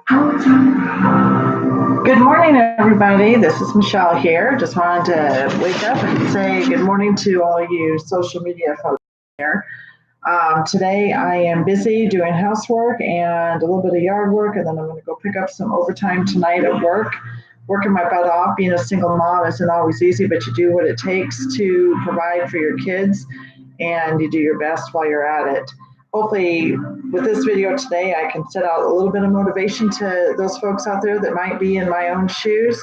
Good morning, everybody. This is Michelle here. Just wanted to wake up and say good morning to all you social media folks here. Today, I am busy doing housework and a little bit of yard work, and then I'm going to go pick up some overtime tonight at work. Working my butt off. Being a single mom isn't always easy, but you do what it takes to provide for your kids, and you do your best while you're at it. Hopefully, with this video today, I can set out a little bit of motivation to those folks out there that might be in my own shoes,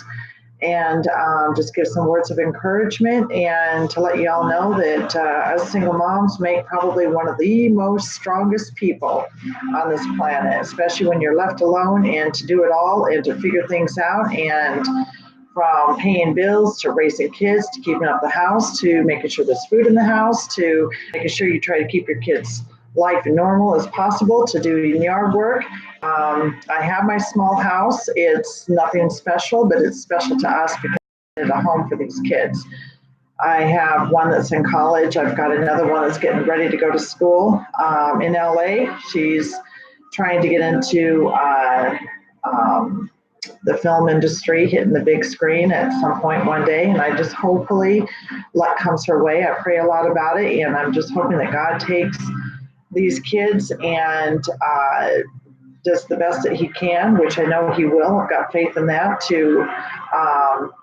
and just give some words of encouragement, and to let you all know that us single moms make probably one of the most strongest people on this planet, especially when you're left alone and to do it all and to figure things out, and from paying bills to raising kids to keeping up the house to making sure there's food in the house to making sure you try to keep your kids' life normal as possible to doing yard work. I have my small house. It's nothing special, but it's special to us because it's a home for these kids. I have one that's in college. I've got another one that's getting ready to go to school in LA. She's trying to get into the film industry, hitting the big screen at some point one day. And I just hopefully luck comes her way. I pray a lot about it. And I'm just hoping that God takes these kids and does the best that he can, which I know he will. I've got faith in that to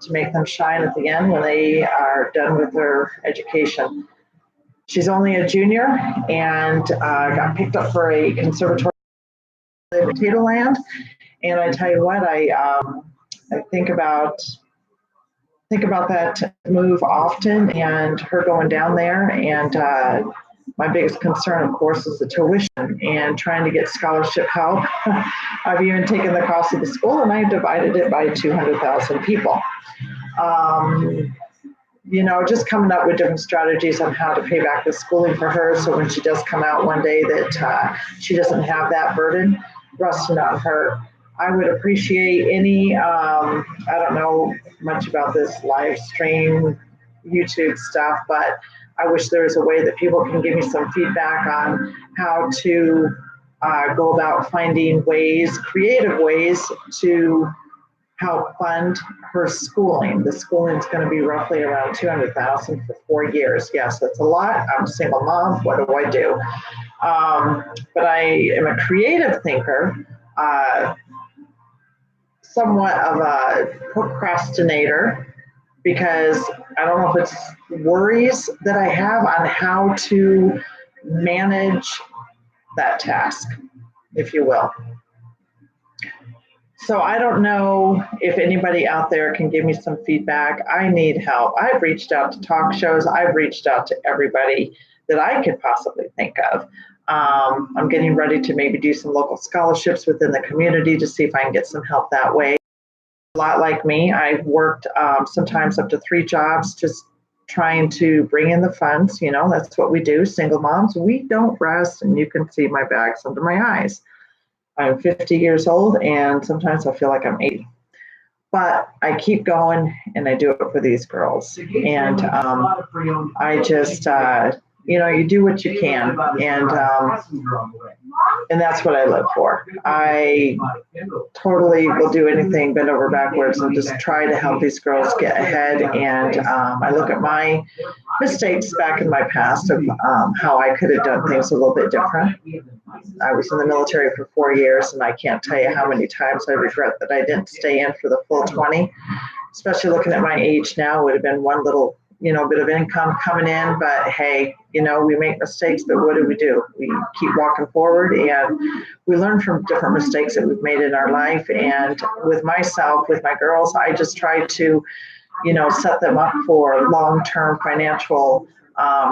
make them shine at the end when they are done with their education. She's only a junior and got picked up for a conservatory in Potato Land. And I tell you what, I think about that move often, and her going down there. And my biggest concern, of course, is the tuition and trying to get scholarship help. I've even taken the cost of the school and I divided it by 200,000 people. Just coming up with different strategies on how to pay back the schooling for her, so when she does come out one day that she doesn't have that burden resting on her. I would appreciate any, I don't know much about this live stream YouTube stuff, but I wish there was a way that people can give me some feedback on how to go about finding ways, creative ways to help fund her schooling. The schooling is going to be roughly around 200,000 for 4 years. Yes, that's a lot. I'm a single mom. What do I do? But I am a creative thinker. Somewhat of a procrastinator, because I don't know if it's worries that I have on how to manage that task, if you will. So I don't know if anybody out there can give me some feedback. I need help. I've reached out to talk shows. I've reached out to everybody that I could possibly think of. I'm getting ready to maybe do some local scholarships within the community to see if I can get some help that way. A lot like me, I've worked sometimes up to 3 jobs just trying to bring in the funds. That's what we do. Single moms, we don't rest, and you can see my bags under my eyes. I'm 50 years old, and sometimes I feel like I'm 80. But I keep going, and I do it for these girls. And I just, you do what you can, and that's what I live for. I totally will do anything, bend over backwards, and just try to help these girls get ahead. And I look at my mistakes back in my past of how I could have done things a little bit different. I was in the military for 4 years, and I can't tell you how many times I regret that I didn't stay in for the full 20, especially looking at my age now. It would have been one little bit of income coming in, but hey, we make mistakes, but what do? We keep walking forward, and we learn from different mistakes that we've made in our life. And with myself, with my girls, I just try to, set them up for long-term financial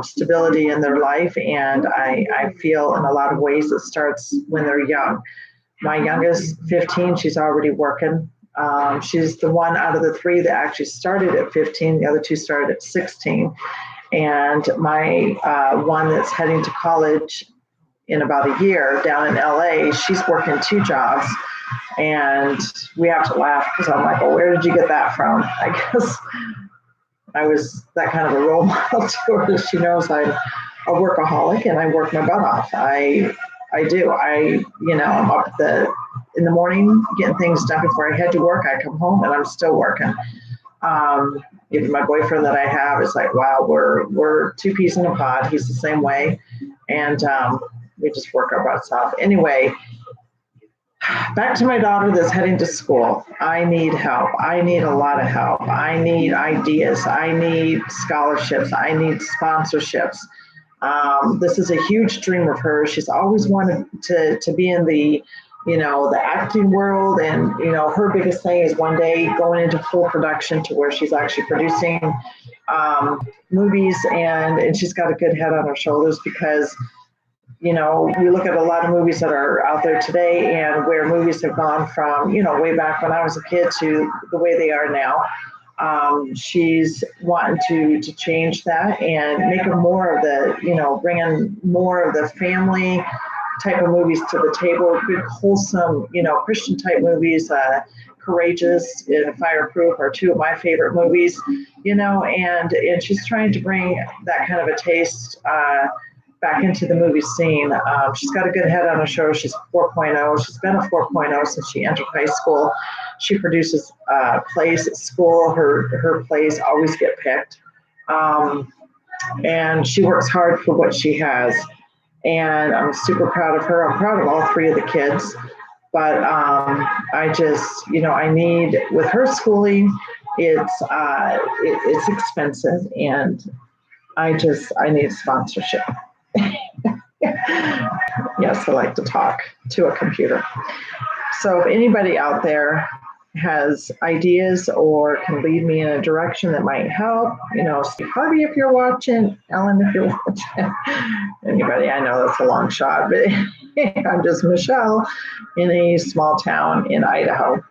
stability in their life. And I feel in a lot of ways it starts when they're young. My youngest, 15, she's already working. She's the one out of the 3 that actually started at 15. The other 2 started at 16. And my one that's heading to college in about a year down in LA, she's working 2 jobs. And we have to laugh because I'm like, well, where did you get that from? I guess I was that kind of a role model to her. She knows I'm a workaholic and I work my butt off. I do. I'm up in the morning, getting things done before I head to work. I come home and I'm still working. Even my boyfriend that I have is like, wow, we're two peas in a pod. He's the same way. And we just work our butts off. Anyway, back to my daughter that's heading to school. I need help. I need a lot of help. I need ideas. I need scholarships. I need sponsorships. This is a huge dream of hers. She's always wanted to be in the, the acting world. And, her biggest thing is one day going into full production to where she's actually producing movies. And she's got a good head on her shoulders because, we look at a lot of movies that are out there today and where movies have gone from, way back when I was a kid to the way they are now. She's wanting to change that and make more of the, bringing more of the family type of movies to the table, good, wholesome, Christian type movies. Courageous and Fireproof are two of my favorite movies, and she's trying to bring that kind of a taste back into the movie scene. She's got a good head on her shoulder. She's 4.0. She's been a 4.0 since she entered high school. She produces plays at school. Her plays always get picked. And she works hard for what she has. And I'm super proud of her. I'm proud of all three of the kids. But I just, I need, with her schooling, it's expensive. And I need sponsorship. Yes, I like to talk to a computer. So if anybody out there has ideas or can lead me in a direction that might help, Steve Harvey, if you're watching, Ellen, if you're watching, anybody, I know that's a long shot, but I'm just Michelle in a small town in Idaho.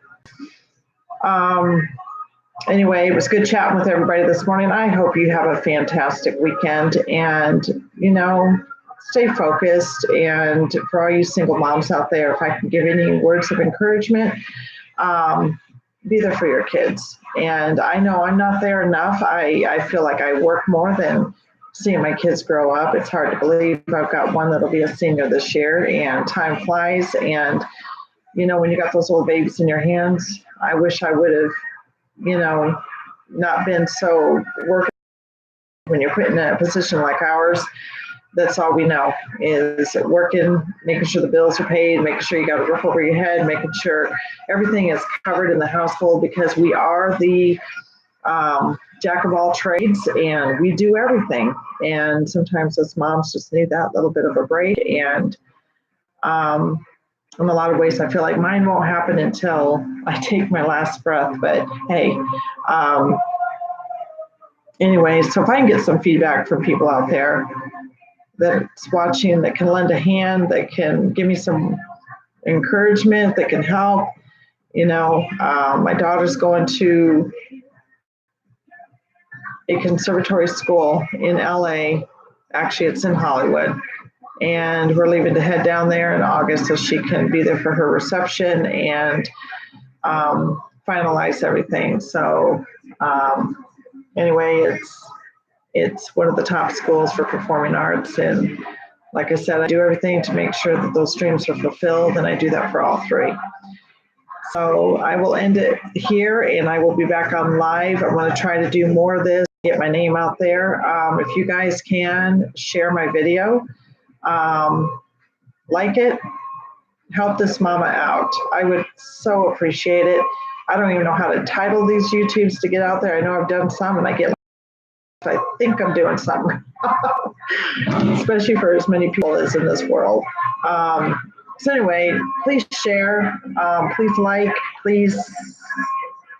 Anyway, it was good chatting with everybody this morning. I hope you have a fantastic weekend and, stay focused. And for all you single moms out there, if I can give any words of encouragement, be there for your kids. And I know I'm not there enough. I feel like I work more than seeing my kids grow up. It's hard to believe. I've got one that'll be a senior this year, and time flies. And, when you got those old babies in your hands, I wish I would have, not been so working. When you're put in a position like ours, that's all we know is working, making sure the bills are paid, making sure you got a roof over your head, making sure everything is covered in the household, because we are the jack of all trades and we do everything. And sometimes us moms just need that little bit of a break. And in a lot of ways, I feel like mine won't happen until I take my last breath. But hey, anyway, so if I can get some feedback from people out there that's watching, that can lend a hand, that can give me some encouragement, that can help. My daughter's going to a conservatory school in LA. Actually, it's in Hollywood. And we're leaving to head down there in August so she can be there for her reception and finalize everything. So anyway, it's one of the top schools for performing arts. And like I said, I do everything to make sure that those dreams are fulfilled, and I do that for all three. So I will end it here, and I will be back on live. I want to try to do more of this, get my name out there. If you guys can share my video, like it, help this mama out. I would so appreciate it. I don't even know how to title these YouTubes to get out there. I know I've done some, and I think I'm doing something, especially for as many people as in this world. So anyway, please share, please like, please,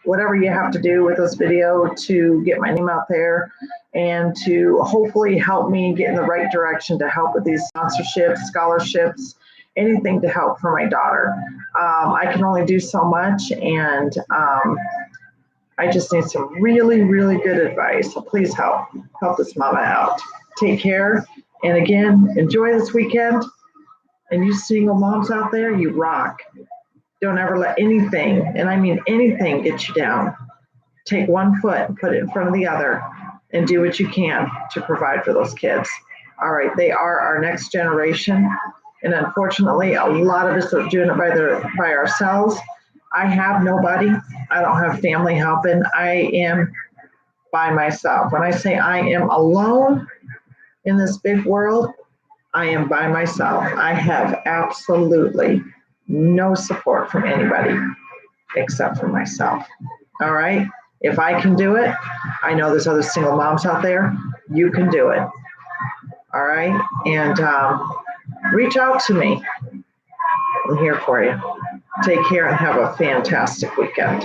whatever you have to do with this video to get my name out there and to hopefully help me get in the right direction to help with these sponsorships, scholarships, anything to help for my daughter. I can only do so much, and I just need some really, really good advice. So please help this mama out. Take care. And again, enjoy this weekend. And you single moms out there, you rock. Don't ever let anything, and I mean anything, get you down. Take one foot and put it in front of the other and do what you can to provide for those kids. All right, they are our next generation. And unfortunately, a lot of us are doing it by ourselves. I have nobody. I don't have family helping. I am by myself. When I say I am alone in this big world, I am by myself. I have absolutely no support from anybody except for myself. All right. If I can do it, I know there's other single moms out there. You can do it. All right. And reach out to me. I'm here for you. Take care and have a fantastic weekend.